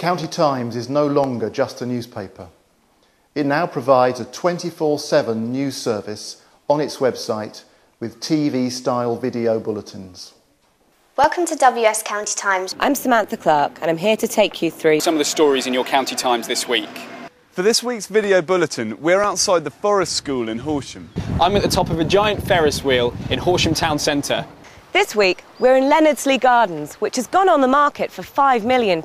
County Times is no longer just a newspaper. It now provides a 24/7 news service on its website with TV-style video bulletins. Welcome to WS County Times. I'm Samantha Clark and I'm here to take you through some of the stories in your County Times this week. For this week's video bulletin, we're outside the Forest School in Horsham. I'm at the top of a giant Ferris wheel in Horsham Town Centre. This week, we're in Leonardsley Gardens, which has gone on the market for £5 million.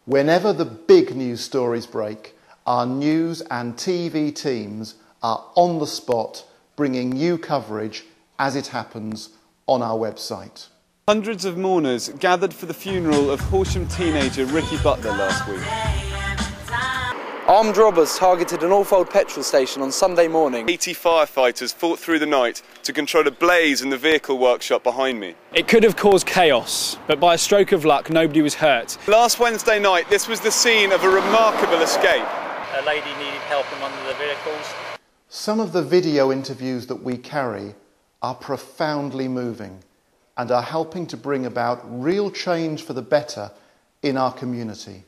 Whenever the big news stories break, our news and TV teams are on the spot, bringing you coverage as it happens on our website. Hundreds of mourners gathered for the funeral of Horsham teenager Ricky Butler last week. Armed robbers targeted an Orfold petrol station on Sunday morning. 80 firefighters fought through the night to control a blaze in the vehicle workshop behind me. It could have caused chaos, but by a stroke of luck, nobody was hurt. Last Wednesday night, this was the scene of a remarkable escape. A lady needed help in one of the vehicles. Some of the video interviews that we carry are profoundly moving and are helping to bring about real change for the better in our community.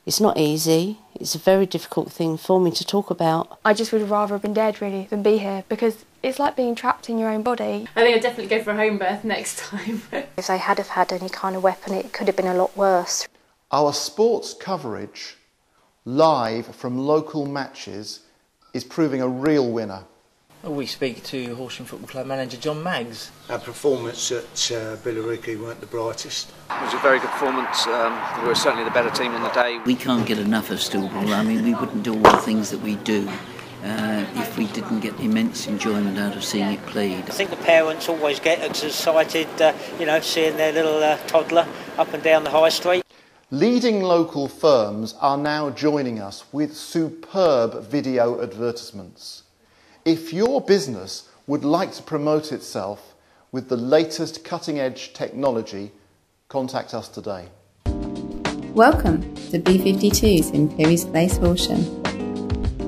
It's not easy. It's a very difficult thing for me to talk about. I just would rather have been dead, really, than be here, because it's like being trapped in your own body. I think I'd definitely go for a home birth next time. If they had have had any kind of weapon, it could have been a lot worse. Our sports coverage, live from local matches, is proving a real winner. We speak to Horsham Football Club manager John Maggs. Our performance at Billericay weren't the brightest. It was a very good performance. We were certainly the better team on the day. We can't get enough of Stillball. I mean, we wouldn't do all the things that we do if we didn't get immense enjoyment out of seeing it played. I think the parents always get excited, seeing their little toddler up and down the high street. Leading local firms are now joining us with superb video advertisements. If your business would like to promote itself with the latest cutting-edge technology, contact us today. Welcome to B52's in Pirries Place, Horsham.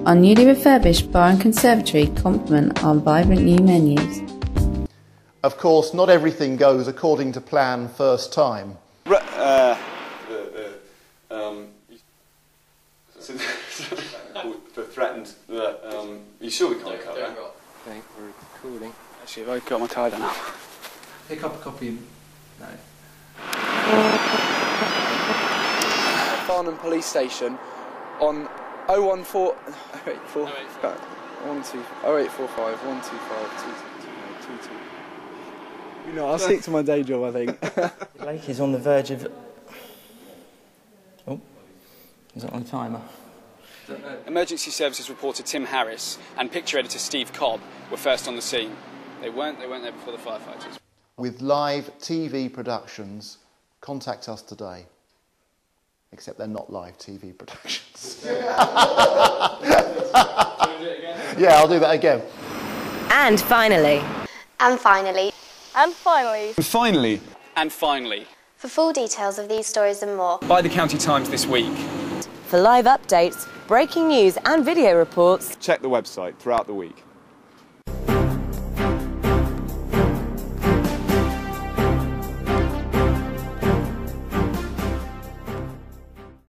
Our newly refurbished bar and conservatory complement our vibrant new menus. Of course, not everything goes according to plan first time. Threatened that you sure we can't cut that? I think we're recording. Actually, if I got my tie down now. Pick up a copy. No. Farnham Police Station on 014 0845 125 You know, I'll stick to my day job, I think. The lake is on the verge of... Oh, is that on timer? Emergency Services reporter Tim Harris and picture editor Steve Cobb were first on the scene. They weren't there before the firefighters. With live TV productions, contact us today. Except they're not live TV productions. Yeah, I'll do that again. And finally. And finally. And finally. And finally. And finally. For full details of these stories and more, By the County Times this week. For live updates, breaking news and video reports, Check the website throughout the week.